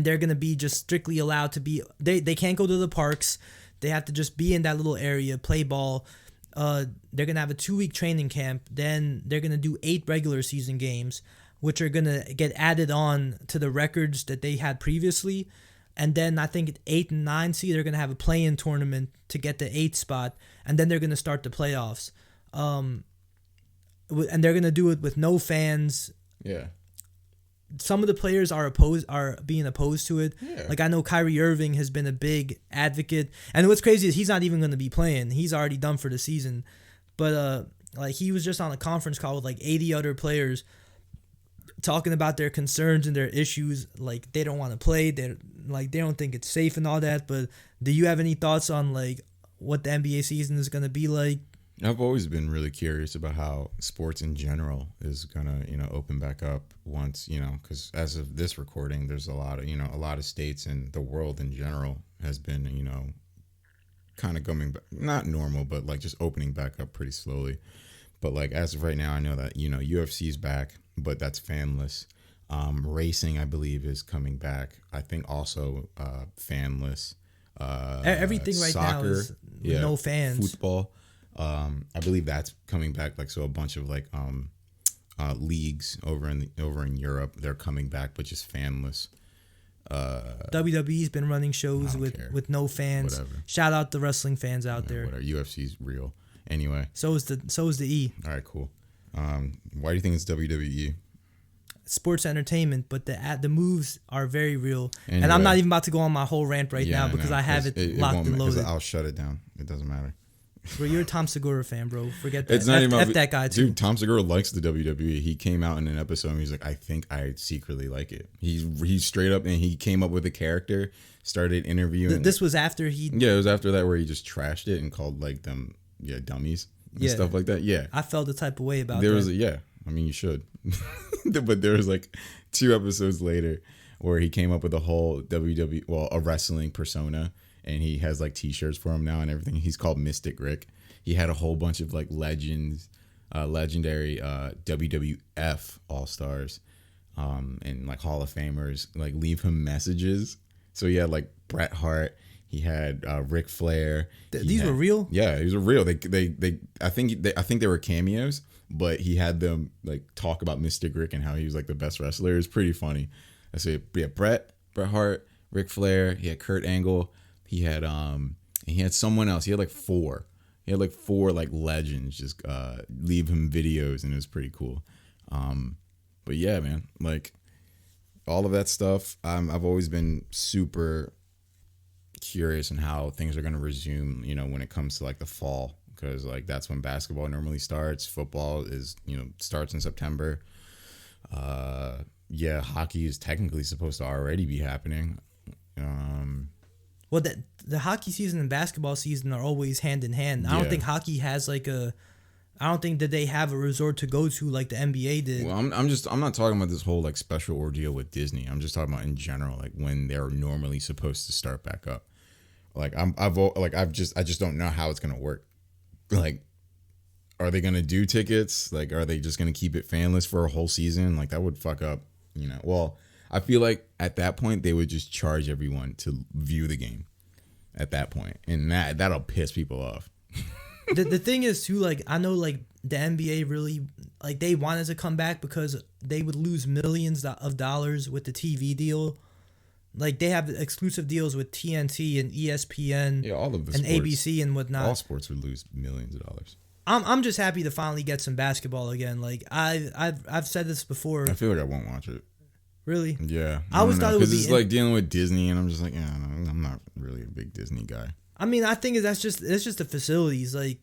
they're gonna be just strictly allowed to be. They can't go to the parks. They have to just be in that little area, play ball. They're gonna have a 2-week training camp. Then they're gonna do 8 regular season games, which are gonna get added on to the records that they had previously. And then I think at 8 and 9 seed, they're gonna have a play-in tournament to get the 8th spot, and then they're gonna start the playoffs. And they're gonna do it with no fans. Yeah. Some of the players are being opposed to it. Yeah. Like I know Kyrie Irving has been a big advocate, and what's crazy is he's not even going to be playing. He's already done for the season. But like he was just on a conference call with like 80 other players, talking about their concerns and their issues. Like they don't want to play. They don't think it's safe and all that. But do you have any thoughts on like what the NBA season is going to be like? I've always been really curious about how sports in general is gonna, open back up once, because as of this recording, there's a lot of states and the world in general has been, kind of coming back, not normal, but like just opening back up pretty slowly. But like as of right now, I know that UFC's back, but that's fanless. Racing, I believe, is coming back. I think also fanless. Everything right soccer, now is no fans. Football. I believe that's coming back. Like so, a bunch of like leagues over in Europe, they're coming back, but just fanless. WWE's been running shows with no fans. Whatever. Shout out the wrestling fans out there. Whatever. UFC's real. Anyway. So is the E. All right, cool. Why do you think it's WWE? Sports entertainment, but the moves are very real. Anyway, and I'm not even about to go on my whole rant now because I have it locked and loaded. I'll shut it down. It doesn't matter. Bro, you're a Tom Segura fan, bro. Forget that. It's not even F that guy too. Dude, Tom Segura likes the WWE. He came out in an episode and he's like, I think I secretly like it. He's straight up, and he came up with a character, started interviewing. This was after he. Yeah, it was after that where he just trashed it and called like them dummies and stuff like that. Yeah, I felt the type of way about there that. was I mean, you should. But there was like 2 episodes later where he came up with a whole a wrestling persona, and he has like t-shirts for him now and everything. He's called Mystic Rick. He had a whole bunch of like legendary WWF all-stars and like Hall of Famers like leave him messages. So he had like Bret Hart, he had Ric Flair. These were real? Yeah, these were real. I think they were cameos, but he had them like talk about Mystic Rick and how he was like the best wrestler. It was pretty funny. I say, yeah, Bret Hart, Ric Flair. He had Kurt Angle. He had and he had someone else. He had like 4. He had like 4 like legends just leave him videos, and it was pretty cool. But yeah, man, like all of that stuff. I've always been super curious on how things are going to resume. You know, when it comes to like the fall, because like that's when basketball normally starts. Football is starts in September. Yeah, hockey is technically supposed to already be happening. Well, the hockey season and basketball season are always hand in hand. I don't think hockey has like I don't think that they have a resort to go to like the NBA did. Well, I'm not talking about this whole like special ordeal with Disney. I'm just talking about in general, like when they're normally supposed to start back up. Like I just don't know how it's gonna work. Like, are they gonna do tickets? Like, are they just gonna keep it fanless for a whole season? Like that would fuck up. Well, I feel like at that point they would just charge everyone to view the game. At that point, and that'll piss people off. The thing is too, like I know like the NBA really like they wanted to come back because they would lose millions of dollars with the TV deal. Like they have exclusive deals with TNT and ESPN, all of the and sports, ABC and whatnot. All sports would lose millions of dollars. I'm just happy to finally get some basketball again. Like I've said this before. I feel like I won't watch it. Really? Yeah. I always thought it would be because it's like dealing with Disney, and I'm just like, yeah, no, I'm not really a big Disney guy. I mean, I think it's just the facilities. Like,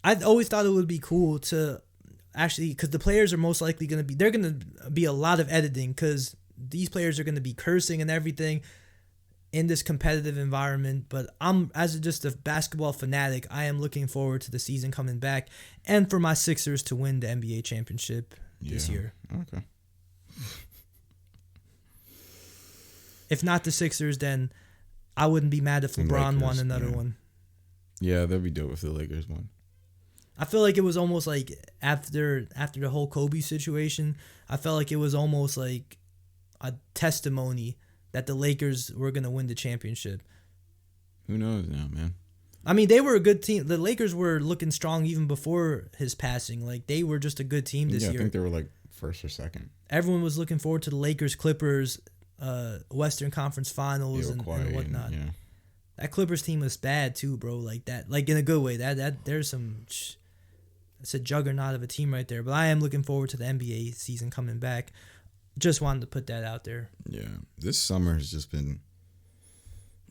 I always thought it would be cool to actually, because the players are most likely going to be a lot of editing, because these players are going to be cursing and everything in this competitive environment. But as just a basketball fanatic, I am looking forward to the season coming back and for my Sixers to win the NBA championship this year. Okay. If not the Sixers, then I wouldn't be mad if LeBron won another one. Yeah, that'd be dope if the Lakers won. I feel like it was almost like after the whole Kobe situation, I felt like it was almost like a testimony that the Lakers were going to win the championship. Who knows now, man? I mean, they were a good team. The Lakers were looking strong even before his passing. Like, they were just a good team this year. I think they were like first or second. Everyone was looking forward to the Lakers-Clippers Western Conference Finals and whatnot. Yeah. That Clippers team was bad too, bro. Like that, like in a good way. That there's some. It's a juggernaut of a team right there. But I am looking forward to the NBA season coming back. Just wanted to put that out there. Yeah, this summer has just been.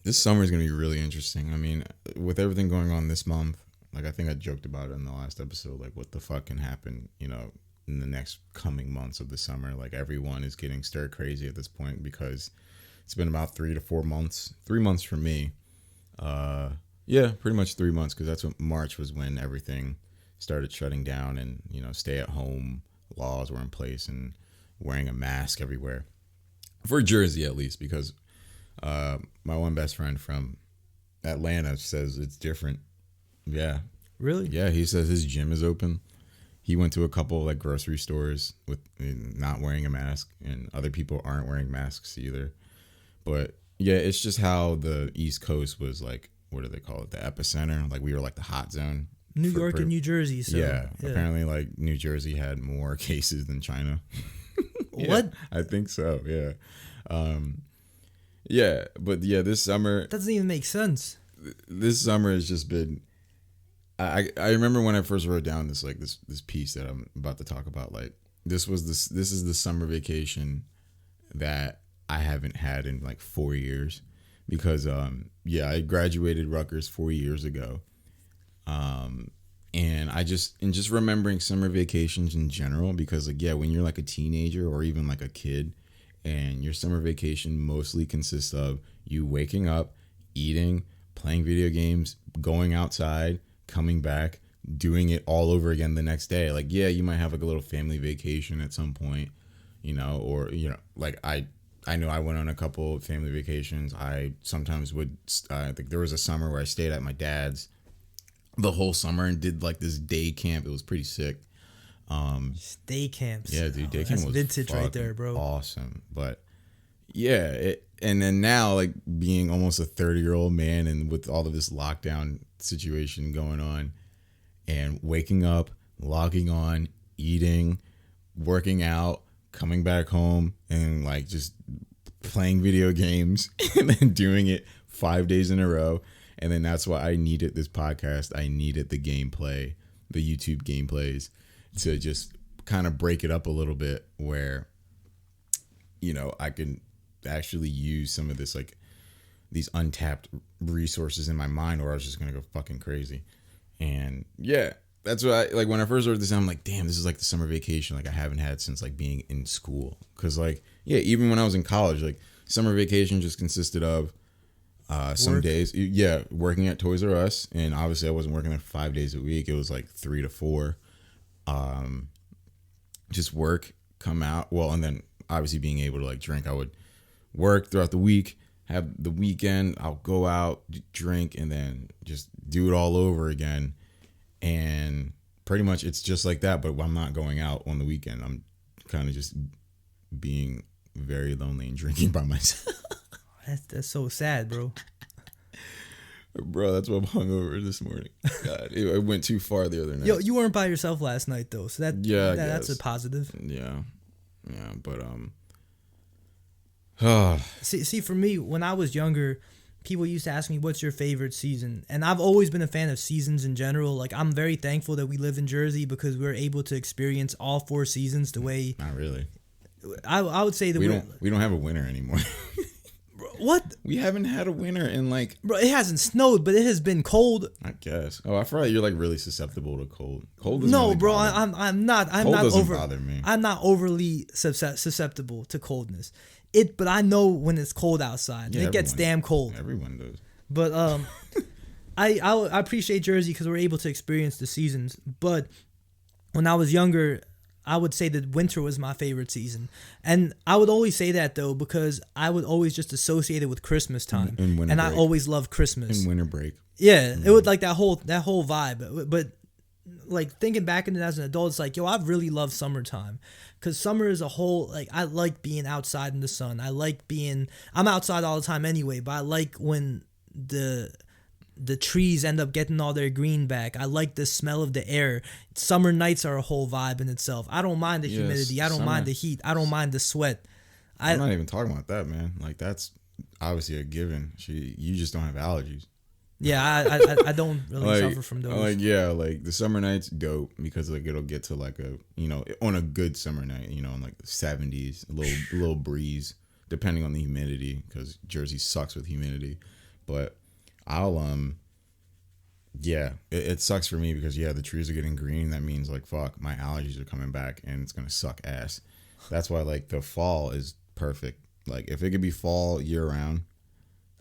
This summer is going to be really interesting. I mean, with everything going on this month, like I think I joked about it in the last episode. Like, what the fuck can happen? In the next coming months of the summer, like everyone is getting stir crazy at this point because it's been about 3 to 4 months. 3 months for me. Yeah, pretty much 3 months, because that's what March was when everything started shutting down and, stay at home laws were in place and wearing a mask everywhere. For Jersey, at least, because my one best friend from Atlanta says it's different. Yeah. Really? Yeah, he says his gym is open. He went to a couple like grocery stores with not wearing a mask, and other people aren't wearing masks either. But yeah, it's just how the East Coast was like, what do they call it? The epicenter. Like we were like the hot zone. New York and New Jersey. So, yeah. Apparently like New Jersey had more cases than China. What? I think so. Yeah. Yeah. But yeah, this summer. That doesn't even make sense. This summer has just been. I remember when I first wrote down this piece that I'm about to talk about. Like this is the summer vacation that I haven't had in like 4 years, because I graduated Rutgers 4 years ago. And just remembering summer vacations in general, because like, yeah, when you're like a teenager or even like a kid, and your summer vacation mostly consists of you waking up, eating, playing video games, going outside, coming back, doing it all over again the next day. Like, yeah, you might have like a little family vacation at some point, or, like I know I went on a couple of family vacations. I sometimes would, I think there was a summer where I stayed at my dad's the whole summer and did like this day camp. It was pretty sick. Day camps. Yeah, dude, day camp was vintage right there, bro. Awesome. But yeah, and then now, like, being almost a 30-year-old man and with all of this lockdown situation going on, and waking up, logging on, eating, working out, coming back home, and like just playing video games and then doing it 5 days in a row. And then that's why I needed this podcast. I needed the gameplay, the YouTube gameplays, to just kind of break it up a little bit where, I can actually use some of this, like, these untapped resources in my mind, or I was just going to go fucking crazy. And yeah, that's what I, like, when I first heard this, I'm like, damn, this is like the summer vacation like I haven't had since like being in school. Cause like, yeah, even when I was in college, like summer vacation just consisted of some days, working at Toys R Us, and obviously I wasn't working there 5 days a week. It was like 3 to 4. Just work, come out. Well, and then obviously being able to like drink. I would work throughout the week, have the weekend, I'll go out, drink, and then just do it all over again. And pretty much it's just like that, but I'm not going out on the weekend. I'm kind of just being very lonely and drinking by myself. That's so sad, bro. Bro, that's what I'm hungover this morning. God, it went too far the other night. Yo, you weren't by yourself last night though, so that's a positive. Yeah, but see, for me, when I was younger, people used to ask me, "What's your favorite season?" And I've always been a fan of seasons in general. Like, I'm very thankful that we live in Jersey because we're able to experience all 4 seasons the way. Not really. I would say that we don't have a winter anymore. What? We haven't had a winter in like... Bro, it hasn't snowed, but it has been cold. I guess. Oh, I forgot you're like really susceptible to cold. Cold doesn't No, really bro, bother me. I'm not. Cold doesn't bother me. I'm not overly susceptible to coldness. But I know when it's cold outside. Yeah, it gets damn cold. Everyone does. But I appreciate Jersey because we're able to experience the seasons. But when I was younger, I would say that winter was my favorite season. And I would always say that, though, because I would always just associate it with Christmas time. And winter break. I always loved Christmas. And winter break. Yeah, It would like that whole vibe. But like thinking back in it as an adult, it's like, yo, I really love summertime. Because summer is a whole, like, I like being outside in the sun. I'm outside all the time anyway, but I like when the trees end up getting all their green back. I like the smell of the air. Summer nights are a whole vibe in itself. I don't mind the humidity. I don't mind the heat. I don't mind the sweat. I'm not even talking about that, man. Like, that's obviously a given. You just don't have allergies. Yeah, I don't really suffer from those. Like the summer nights dope because like it'll get to like a, on a good summer night, in like the 70s, a little breeze, depending on the humidity, because Jersey sucks with humidity. But it sucks for me because the trees are getting green. That means like, fuck, my allergies are coming back and it's gonna suck ass. That's why like the fall is perfect. Like if it could be fall year round.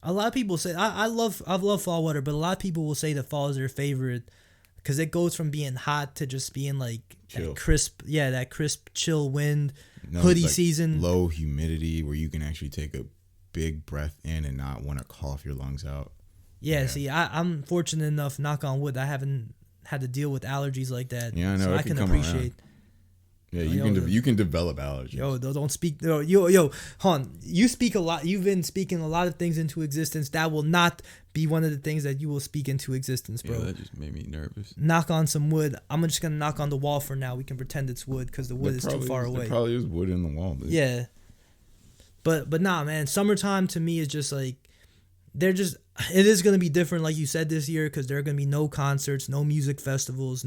A lot of people say I love fall weather, but a lot of people will say the fall is their favorite because it goes from being hot to just being like that crisp, chill wind, hoodie season, low humidity where you can actually take a big breath in and not want to cough your lungs out. Yeah. See, I'm fortunate enough, knock on wood, I haven't had to deal with allergies like that. Yeah, I know. So I can appreciate. Around. Yeah, you can develop allergies. Yo, don't speak. Yo, hon, you speak a lot. You've been speaking a lot of things into existence. That will not be one of the things that you will speak into existence, bro. Yeah, that just made me nervous. Knock on some wood. I'm just gonna knock on the wall for now. We can pretend it's wood because the wood is too far away. There probably is wood in the wall, dude. Yeah, but nah, man. Summertime to me is just like it is gonna be different, like you said, this year because there are gonna be no concerts, no music festivals,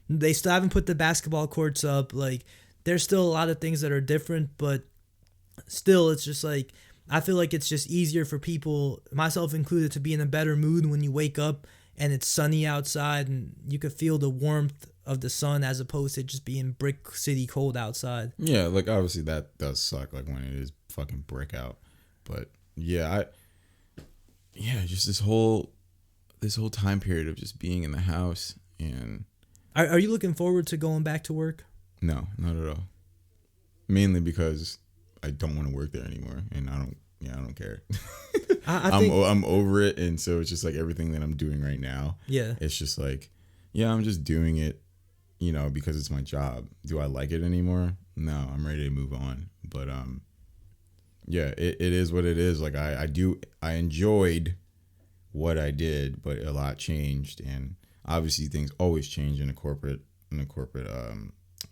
They still haven't put the basketball courts up. Like, there's still a lot of things that are different, but still, it's just like, I feel like it's just easier for people, myself included, to be in a better mood when you wake up and it's sunny outside and you could feel the warmth of the sun as opposed to just being brick city cold outside. Yeah, like obviously that does suck, like when it is fucking brick out. But yeah, just this whole time period of just being in the house. And Are you looking forward to going back to work? no, not at all. Mainly because I don't want to work there anymore, and I don't care. I think I'm over it, and so it's just like everything that I'm doing right now. Yeah. It's just like, yeah, I'm just doing it, because it's my job. Do I like it anymore? No, I'm ready to move on. But yeah, it is what it is. Like I enjoyed what I did, but a lot changed, and obviously things always change in a corporate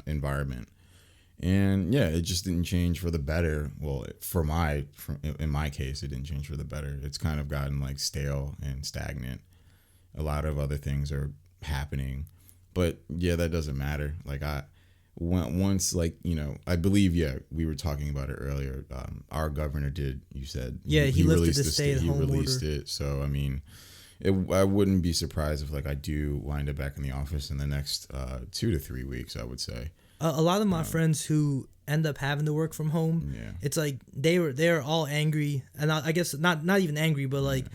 environment. And yeah, it just didn't change for the better. Well, in my case, it didn't change for the better. It's kind of gotten like stale and stagnant. A lot of other things are happening, but yeah, that doesn't matter. Like once, like, I believe, yeah, we were talking about it earlier. Our governor did. You said, yeah, he lifted released the stay-at-home order. He released it. So I mean, I wouldn't be surprised if like I do wind up back in the office in the next 2 to 3 weeks. I would say. A lot of my friends who end up having to work from home, it's like they're all angry, and I guess not even angry, but like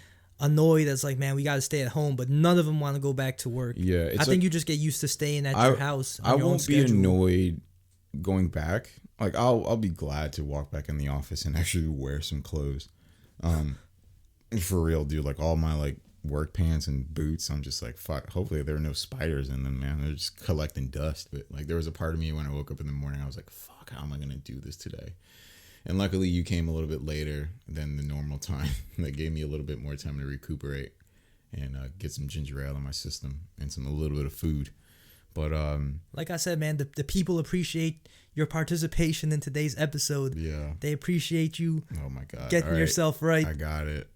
annoyed. That's like, man, we got to stay at home, but none of them want to go back to work. Yeah, I think you just get used to staying at your house. I won't be annoyed going back. Like I'll be glad to walk back in the office and actually wear some clothes. For real, dude. Like all my like work pants and boots, I'm just like, fuck, hopefully there are no spiders in them, man. They're just collecting dust. But like there was a part of me when I woke up in the morning, I was like, fuck, how am I gonna do this today? And luckily you came a little bit later than the normal time. That gave me a little bit more time to recuperate and get some ginger ale in my system and a little bit of food. But like I said, man, the people appreciate your participation in today's episode. Yeah, they appreciate you. Oh my god, getting yourself right. I got it.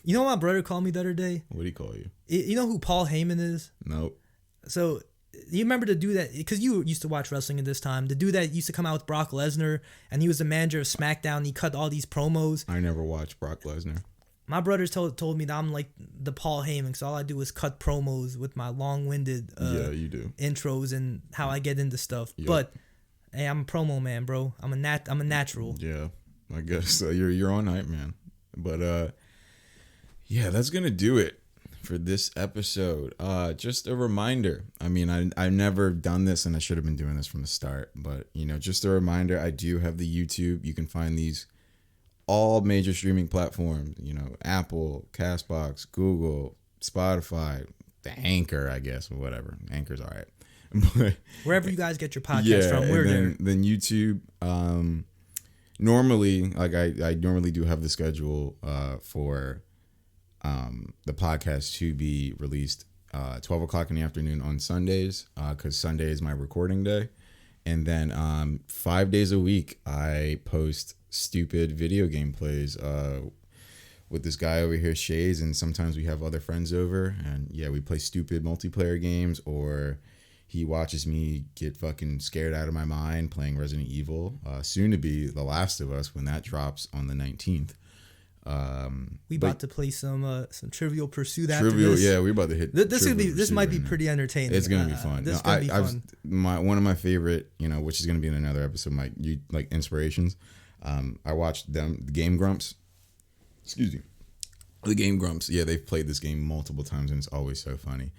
You know what my brother called me the other day? What did he call you? You know who Paul Heyman is? Nope. So you remember the dude that, because you used to watch wrestling at this time, the dude that used to come out with Brock Lesnar, and he was the manager of SmackDown, and he cut all these promos. I never watched Brock Lesnar. My brothers told me that I'm like the Paul Heyman, so all I do is cut promos with my long-winded yeah, you do. intros and how I get into stuff. Yep. But hey, I'm a promo man, bro. I'm a natural. Yeah, I guess so. You're on hype, man. But yeah, that's gonna do it for this episode. Just a reminder. I mean, I've never done this, and I should have been doing this from the start. But just a reminder. I do have the YouTube. You can find these all major streaming platforms. Apple, Castbox, Google, Spotify, the Anchor, I guess, or whatever. Anchor's all right. But wherever you guys get your podcast from, we're there. Then YouTube. Normally, like I normally do have the schedule for the podcast to be released 12 o'clock in the afternoon on Sundays, because Sunday is my recording day. And then 5 days a week, I post stupid video game plays with this guy over here, Shays, and sometimes we have other friends over. And yeah, we play stupid multiplayer games, or he watches me get fucking scared out of my mind playing Resident Evil, soon to be The Last of Us when that drops on the 19th. We about to play some Trivial Pursuit after this. Yeah, we're about to hit. This might be pretty entertaining. It's gonna be fun. This gonna be fun. One of my favorite, which is gonna be in another episode, like inspirations. I watched them, the Game Grumps. Excuse me, the Game Grumps. Yeah, they've played this game multiple times, and it's always so funny.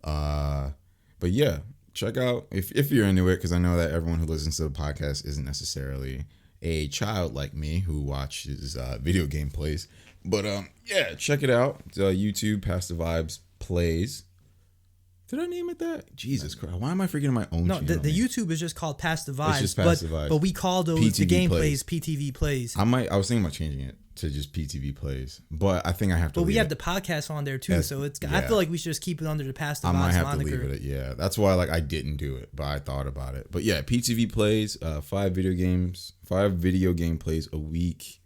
But yeah, check out if you're into it, because I know that everyone who listens to the podcast isn't necessarily a child like me who watches video game plays. But yeah, check it out. It's, YouTube, Pass the Vibes Plays. Did I name it that? Jesus Christ. Why am I forgetting my own channel? No, the YouTube is just called Pass the Vibes. It's just Pass the Vibes. But we call those PTV the game plays PTV Plays. I was thinking about changing it to just PTV Plays, but I think I have to. But we have the podcast on there too, so it's. Yeah. I feel like we should just keep it under the Pass the Vibes moniker. I might have to leave it. Yeah, that's why I didn't do it, but I thought about it. But yeah, PTV Plays, 5 video game plays a week.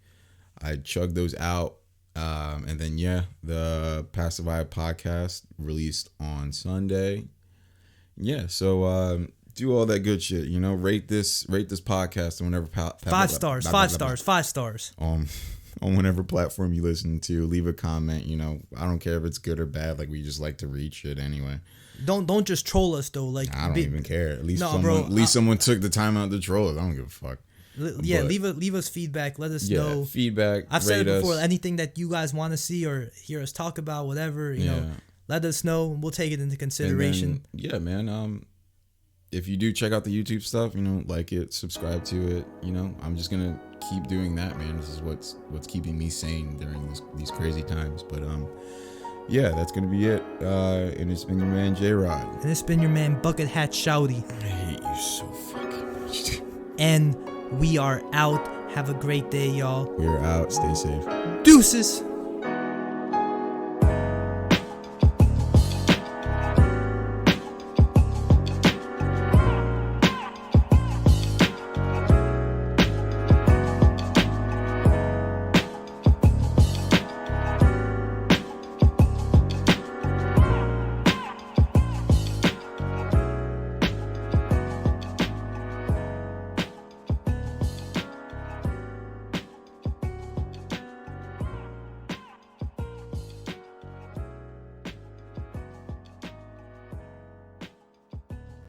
I chug those out, and then the Pass the Vibe podcast released on Sunday. Yeah, so do all that good shit. Rate this podcast on whatever. 5 stars. 5 stars. 5 stars. on whatever platform you listen to. Leave a comment. You know, I don't care if it's good or bad. Like, we just like to read shit anyway. Don't just troll us though. Like, I don't even care. At least someone took the time out to troll us. I don't give a fuck. Yeah, leave us feedback. Let us know. Feedback. I've said it before. Anything that you guys want to see or hear us talk about, whatever, you know, let us know. We'll take it into consideration. And then, man. If you do check out the YouTube stuff, you know, like it, subscribe to it. You know, I'm just gonna keep doing that, man. This is what's keeping me sane during these crazy times. But yeah, that's gonna be it. And it's been your man J-Rod. And it's been your man Bucket Hat Shouty. I hate you so fucking much. And we are out. Have a great day, y'all. We are out. Stay safe. Deuces.